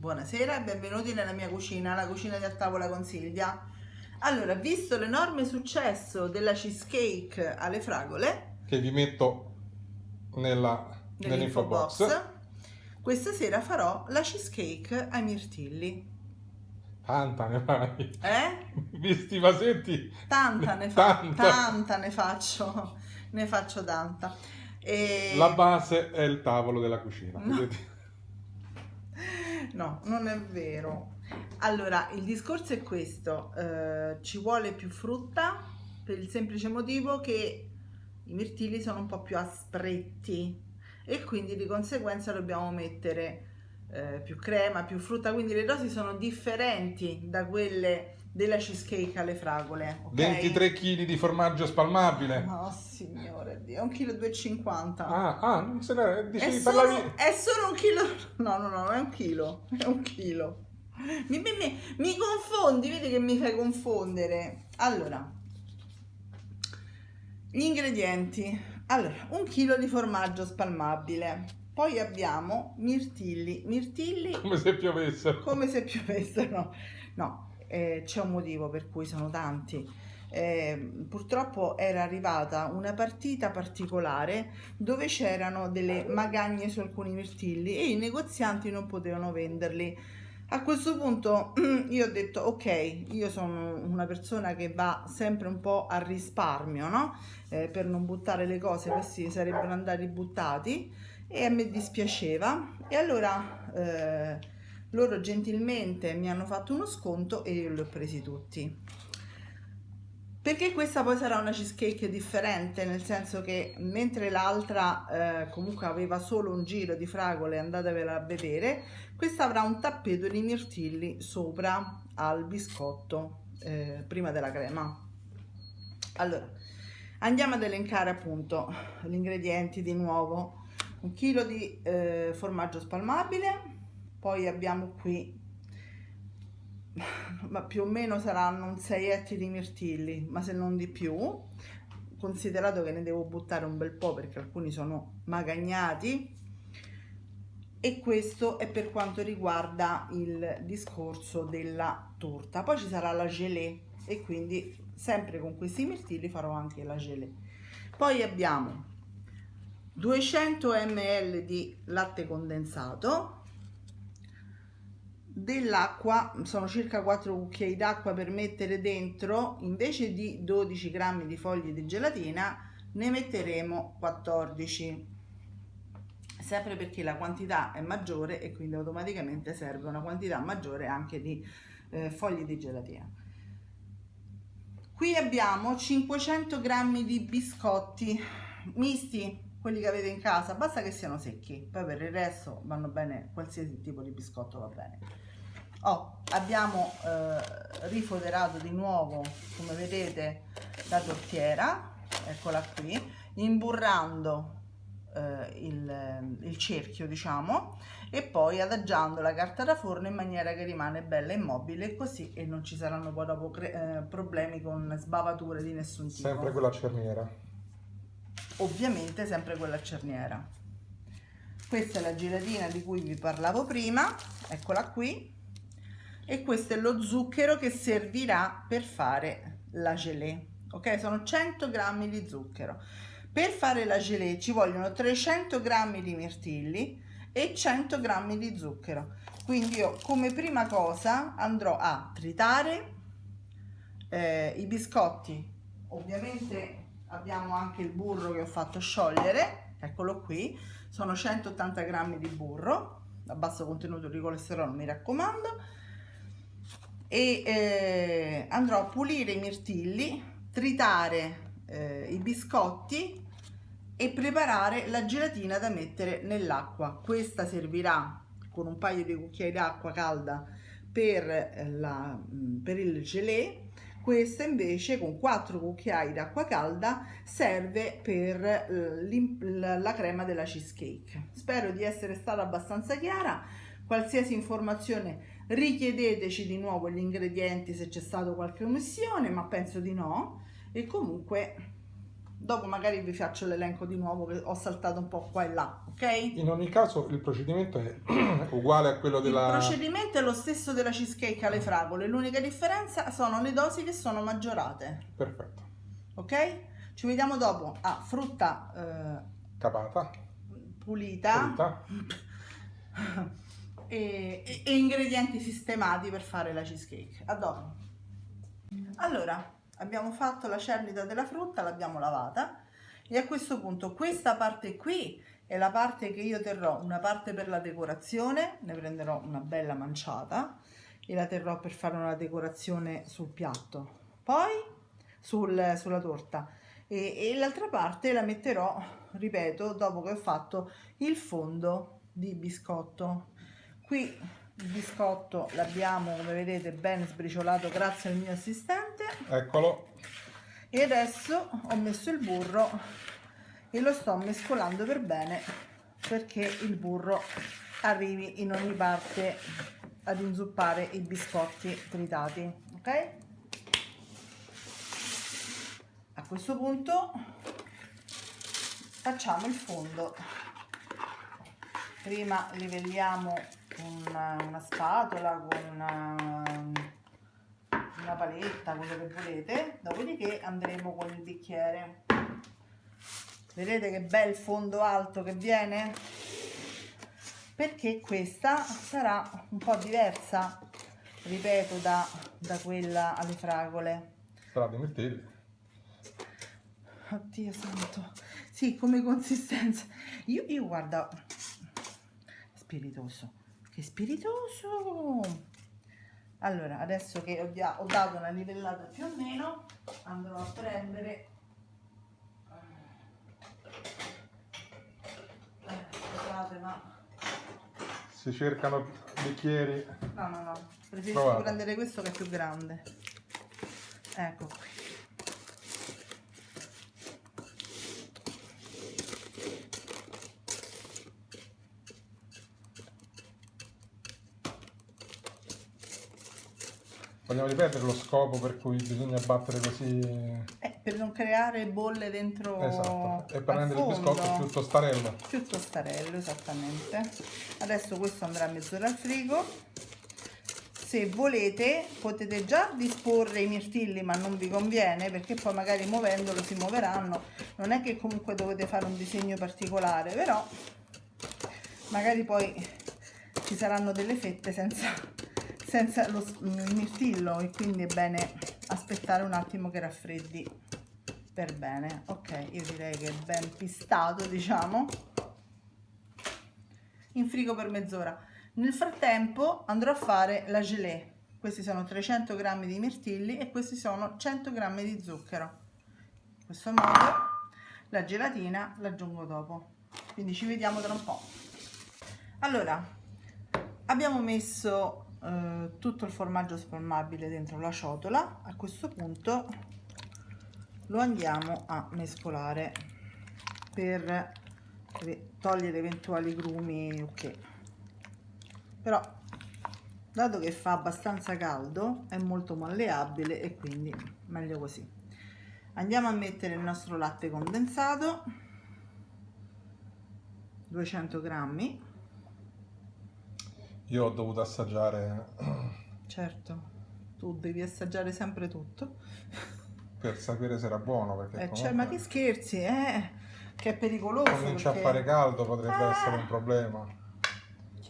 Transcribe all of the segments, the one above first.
Buonasera e benvenuti nella mia cucina, la cucina di A Tavola con Silvia. Allora, visto l'enorme successo della cheesecake alle fragole che vi metto nell'info nell'info box, box. questa sera farò la cheesecake ai mirtilli. Tanta ne fai. Eh? Visti i vasetti. Tanta ne faccio tanta. La E... base è il tavolo della cucina. No. No, non è vero. Allora, il discorso è questo, ci vuole più frutta per il semplice motivo che i mirtilli sono un po' più aspretti e quindi di conseguenza dobbiamo mettere più crema, più frutta, quindi le dosi sono differenti da quelle della cheesecake alle fragole, ok? 23 kg di formaggio spalmabile. Oh signore Dio, è 1,2 kg. Non se ne dicevi, È parlavi. solo un chilo. No, non è un chilo. È un chilo. Mi confondi, vedi che mi fai confondere. Allora, gli ingredienti. Allora, 1 chilo di formaggio spalmabile. Poi abbiamo mirtilli. Mirtilli Come se piovessero. come se piovessero. No, c'è un motivo per cui sono tanti. Purtroppo era arrivata una partita particolare dove c'erano delle magagne su alcuni mirtilli e i negozianti non potevano venderli. A questo punto io ho detto ok, io sono una persona che va sempre un po' a risparmio, no? Per non buttare le cose, questi sarebbero andati buttati e a me dispiaceva e allora loro gentilmente mi hanno fatto uno sconto e io li ho presi tutti. Perché questa poi sarà una cheesecake differente, nel senso che mentre l'altra comunque aveva solo un giro di fragole, andatevela a vedere, questa avrà un tappeto di mirtilli sopra al biscotto prima della crema. Allora, andiamo ad elencare appunto gli ingredienti di nuovo. 1 chilo di formaggio spalmabile, poi abbiamo qui ma più o meno saranno un 6 etti di mirtilli, ma se non di più, considerato che ne devo buttare un bel po' perché alcuni sono magagnati. E questo è per quanto riguarda il discorso della torta. Poi ci sarà la gelée e quindi sempre con questi mirtilli farò anche la gelée. Poi abbiamo 200 ml di latte condensato, dell'acqua, sono circa 4 cucchiai d'acqua per mettere dentro, invece di 12 grammi di fogli di gelatina ne metteremo 14, sempre perché la quantità è maggiore e quindi automaticamente serve una quantità maggiore anche di fogli di gelatina. Qui abbiamo 500 grammi di biscotti misti, quelli che avete in casa, basta che siano secchi, poi per il resto vanno bene, qualsiasi tipo di biscotto va bene. Abbiamo rifoderato di nuovo, come vedete, la tortiera, eccola qui, imburrando il cerchio, diciamo, e poi adagiando la carta da forno in maniera che rimane bella immobile così e non ci saranno poi dopo problemi con sbavature di nessun tipo. Sempre quella cerniera. Ovviamente sempre quella a cerniera. Questa è la gelatina di cui vi parlavo prima, eccola qui, e questo è lo zucchero che servirà per fare la gelée. Ok, sono 100 grammi di zucchero. Per fare la gelée ci vogliono 300 grammi di mirtilli e 100 grammi di zucchero. Quindi io come prima cosa andrò a tritare i biscotti. Ovviamente abbiamo anche il burro che ho fatto sciogliere, eccolo qui, sono 180 grammi di burro a basso contenuto di colesterolo, mi raccomando, e andrò a pulire i mirtilli, tritare i biscotti e preparare la gelatina da mettere nell'acqua. Questa servirà con un paio di cucchiai d'acqua calda per il gelée. Questa invece con 4 cucchiai d'acqua calda serve per la crema della cheesecake. Spero di essere stata abbastanza chiara. Qualsiasi informazione richiedeteci di nuovo gli ingredienti se c'è stata qualche omissione, ma penso di no. E comunque Dopo magari vi faccio l'elenco di nuovo, che ho saltato un po' qua e là, ok? In ogni caso il procedimento è uguale a quello Il della... procedimento è lo stesso della cheesecake alle fragole, l'unica differenza sono le dosi che sono maggiorate, Perfetto. ok? Ci vediamo dopo a frutta Capata. pulita. Pulita. E ingredienti sistemati per fare la cheesecake. A dopo. Allora, abbiamo fatto la cernita della frutta, l'abbiamo lavata e a questo punto questa parte qui è la parte che io terrò, una parte per la decorazione, ne prenderò una bella manciata e la terrò per fare una decorazione sul piatto, poi sulla torta e l'altra parte la metterò, ripeto, dopo che ho fatto il fondo di biscotto. Qui il biscotto l'abbiamo, come vedete, ben sbriciolato grazie al mio assistente. Eccolo. E adesso ho messo il burro e lo sto mescolando per bene perché il burro arrivi in ogni parte ad inzuppare i biscotti tritati, ok? A questo punto facciamo il fondo. Prima livelliamo con una spatola, con una paletta, quello che volete, dopodiché andremo con il bicchiere. Vedete che bel fondo alto che viene? Perché questa sarà un po' diversa, ripeto, da quella alle fragole. Sarà di mirtilli. Oddio santo. Sì, come consistenza. Io guarda, spiritoso. Che spiritoso! Allora, adesso che ho dato una livellata più o meno, andrò a prendere... scusate, ma... Si cercano bicchieri. No. Preferisco prendere questo che è più grande. Ecco qui. Vogliamo ripetere lo scopo per cui bisogna battere così? Per non creare bolle dentro. Esatto. E per rendere il fondo. biscotto più tostarello. Più tostarello, esattamente. Adesso questo andrà mezz'ora al frigo. Se volete potete già disporre i mirtilli, ma non vi conviene perché poi magari muovendolo si muoveranno. Non è che comunque dovete fare un disegno particolare, però magari poi ci saranno delle fette senza il mirtillo e quindi è bene aspettare un attimo che raffreddi per bene. Ok, io direi che è ben pistato, diciamo, in frigo per mezz'ora. Nel frattempo andrò a fare la gelée. Questi sono 300 g di mirtilli e questi sono 100 g di zucchero. In questo modo la gelatina l'aggiungo dopo, quindi ci vediamo tra un po'. Allora, abbiamo messo tutto il formaggio spalmabile dentro la ciotola. A questo punto lo andiamo a mescolare per togliere eventuali grumi, ok. Però dato che fa abbastanza caldo è molto malleabile e quindi meglio così. Andiamo a mettere il nostro latte condensato, 200 grammi. Io ho dovuto assaggiare Certo, tu devi assaggiare sempre tutto. per sapere se era buono, perché comunque ma che scherzi, che è pericoloso. comincia a fare caldo, potrebbe essere un problema.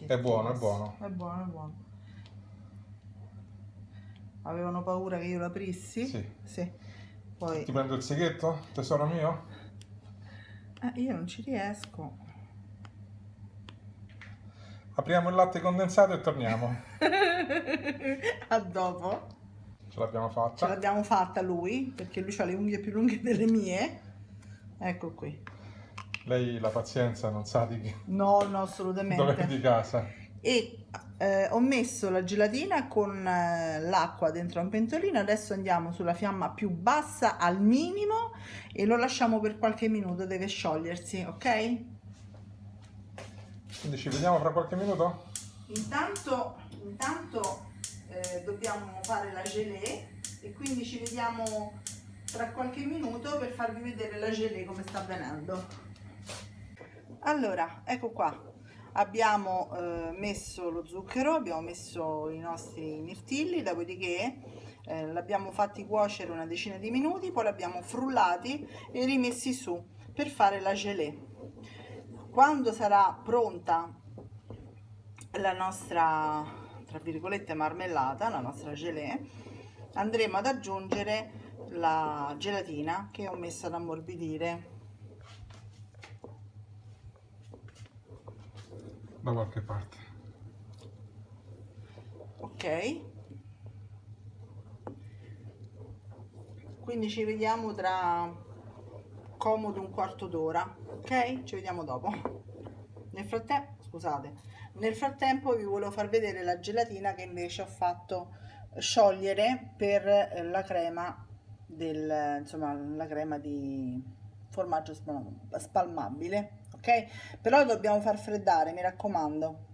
È buono, è buono. È buono. Avevano paura che io l'aprissi? Sì. Poi... Ti prendo il seghetto, tesoro mio? Io non ci riesco. Apriamo il latte condensato e torniamo. A dopo. Ce l'abbiamo fatta. Ce l'abbiamo fatta lui, perché lui ha le unghie più lunghe delle mie. Ecco qui. Lei la pazienza non sa di chi. No, assolutamente. Dov'è di casa. E ho messo la gelatina con l'acqua dentro un pentolino. Adesso andiamo sulla fiamma più bassa al minimo e lo lasciamo per qualche minuto, deve sciogliersi, ok? Quindi ci vediamo fra qualche minuto? Intanto dobbiamo fare la gelée e quindi ci vediamo tra qualche minuto per farvi vedere la gelée come sta avvenendo. Allora, ecco qua. Abbiamo messo lo zucchero, abbiamo messo i nostri mirtilli, dopodiché l'abbiamo fatti cuocere una decina di minuti, poi l'abbiamo frullati e rimessi su per fare la gelée. Quando sarà pronta la nostra, tra virgolette, marmellata, la nostra gelée, andremo ad aggiungere la gelatina che ho messo ad ammorbidire. Da qualche parte. Ok, quindi ci vediamo tra comodo un quarto d'ora. Ok, ci vediamo dopo. Nel frattempo vi volevo far vedere la gelatina che invece ho fatto sciogliere per la crema insomma la crema di formaggio spalmabile. Ok, però lo dobbiamo far freddare, mi raccomando.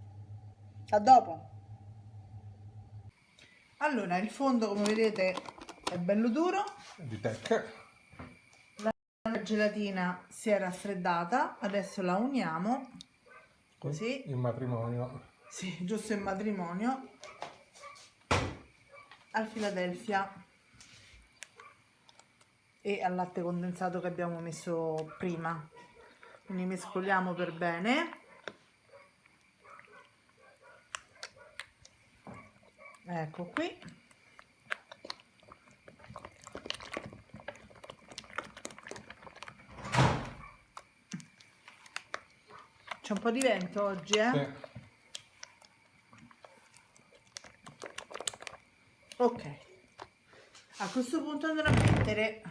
A dopo. Allora, il fondo come vedete è bello duro, Di tech. la gelatina si è raffreddata, adesso la uniamo così, Il matrimonio. sì, giusto in matrimonio, al Philadelphia e al latte condensato che abbiamo messo prima. Quindi mescoliamo per bene. Ecco qui. C'è un po' di vento oggi, eh? Sì. Ok. A questo punto andrò a mettere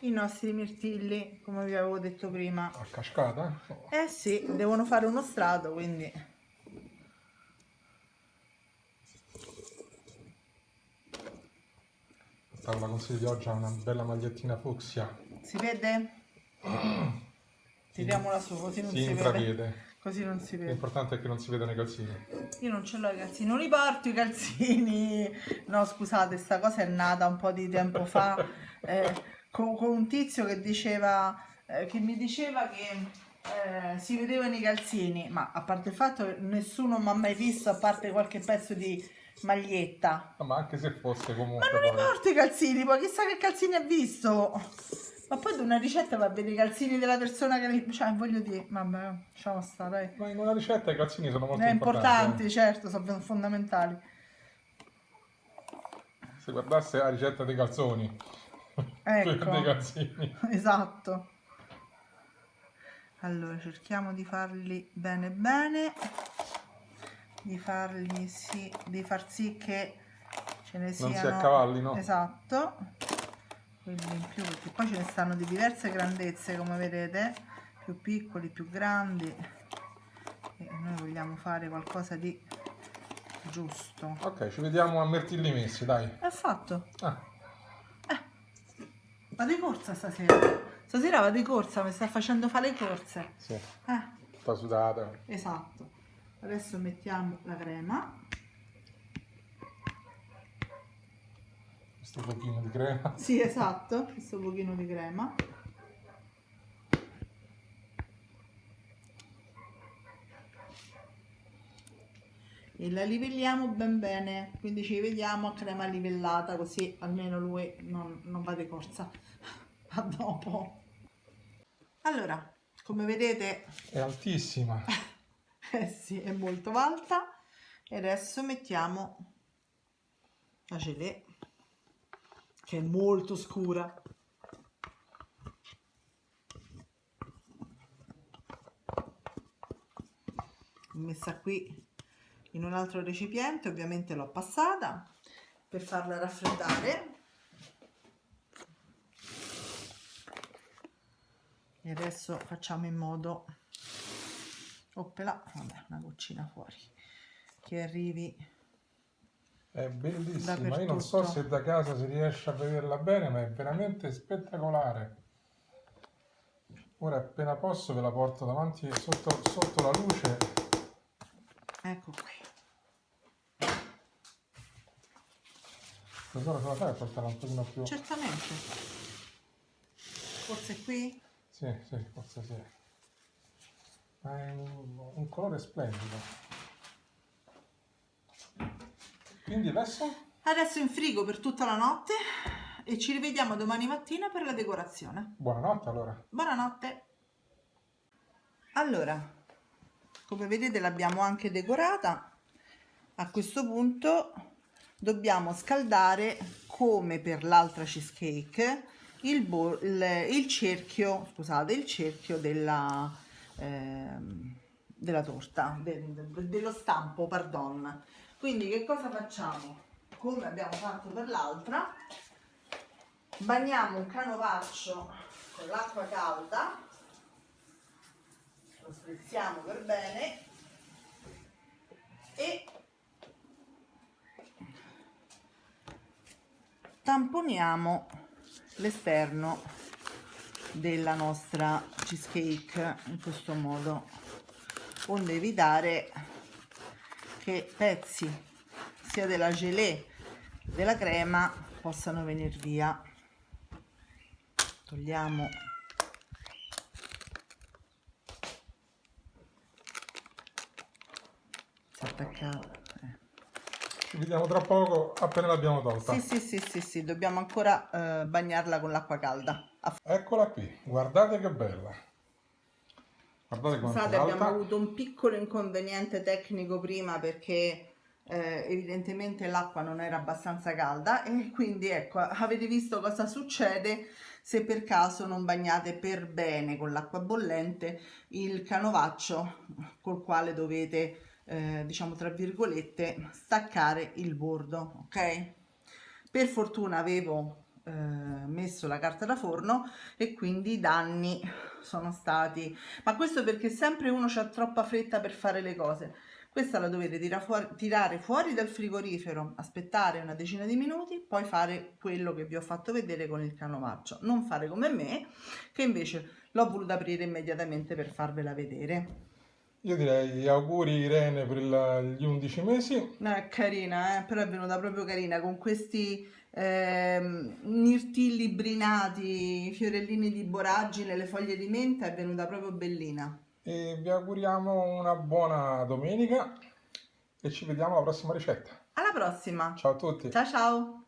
i nostri mirtilli, come vi avevo detto prima. A cascata? Eh sì, devono fare uno strato, quindi... La consiglio di oggi ha una bella magliettina fucsia. Si vede? Tiriamola su, così non Si si vede. intravede. Così non si vede. L'importante è che non si vedano i calzini. Io non ce l'ho i calzini, non li porto i calzini. No, scusate, sta cosa è nata un po' di tempo fa con un tizio che diceva, che mi diceva che si vedevano i calzini, ma a parte il fatto che nessuno mi ha mai visto a parte qualche pezzo di maglietta. No, ma anche se fosse comunque Ma non li poi... porto i calzini, poi chissà che calzini ha visto. Ma poi da una ricetta va a vedere i calzini della persona che li... Cioè, voglio dire, vabbè, lasciamo stare, dai. Ma in una ricetta i calzini sono molto Importanti, certo, sono fondamentali. Se guardasse la ricetta dei calzoni, Ecco, dei calzini. esatto. Allora, cerchiamo di farli bene bene, di fargli sì, di far sì che ce ne siano... Non si accavallino. Esatto. Quelli in più, perché poi ce ne stanno di diverse grandezze, come vedete, più piccoli, più grandi. E noi vogliamo fare qualcosa di giusto. Ok, ci vediamo a mirtilli messi, dai. È fatto. Ah, Vado di corsa stasera. Stasera vado di corsa, mi sta facendo fare le corse. sì, sta sudata. Esatto. Adesso mettiamo la crema. Questo pochino di crema. Sì, esatto, questo pochino di crema. E la livelliamo ben bene, quindi ci vediamo a crema livellata, così almeno lui non va di corsa. A dopo. Allora, come vedete, È altissima. sì, è molto alta. E adesso mettiamo la gelée, che è molto scura. L'ho messa qui in un altro recipiente, ovviamente l'ho passata per farla raffreddare. E adesso facciamo in modo, oppela, vabbè, una goccina fuori, che arrivi È bellissima. Io dappertutto. non so se da casa si riesce a vederla bene, ma è veramente spettacolare. Ora appena posso ve la porto davanti sotto la luce. Ecco qui. Tesoro, se la fai a portarla un pochino più. Certamente. Forse qui? Sì, sì, forse sì. Ma è un colore splendido. Quindi adesso? Adesso in frigo per tutta la notte e ci rivediamo domani mattina per la decorazione. Buonanotte allora. Buonanotte! Allora, come vedete l'abbiamo anche decorata. A questo punto dobbiamo scaldare, come per l'altra cheesecake, il cerchio, scusate, il cerchio della torta, dello stampo, pardon. Quindi che cosa facciamo? Come abbiamo fatto per l'altra, bagniamo un canovaccio con l'acqua calda, lo spezziamo per bene e tamponiamo l'esterno della nostra cheesecake in questo modo, onde evitare che pezzi sia della gelée che della crema possano venire via. Togliamo si è attaccato. Ci vediamo tra poco appena l'abbiamo tolta. Sì, dobbiamo ancora bagnarla con l'acqua calda. Eccola qui, guardate che bella. Guardate quanto è Scusate, abbiamo alta. avuto un piccolo inconveniente tecnico prima perché evidentemente l'acqua non era abbastanza calda e quindi ecco, avete visto cosa succede se per caso non bagnate per bene con l'acqua bollente il canovaccio col quale dovete, diciamo tra virgolette, staccare il bordo, ok? Per fortuna avevo messo la carta da forno e quindi i danni sono stati, ma questo perché sempre uno c'ha troppa fretta per fare le cose. Questa la dovete tirare fuori dal frigorifero, aspettare una decina di minuti, poi fare quello che vi ho fatto vedere con il canovaccio. Non fare come me, che invece l'ho voluta aprire immediatamente per farvela vedere. Io direi auguri Irene per gli 11 mesi. No, è carina, però è venuta proprio carina con questi mirtilli brinati, fiorellini di boragine, le foglie di menta, è venuta proprio bellina. E vi auguriamo una buona domenica e ci vediamo alla prossima ricetta. Alla prossima! Ciao a tutti. Ciao ciao!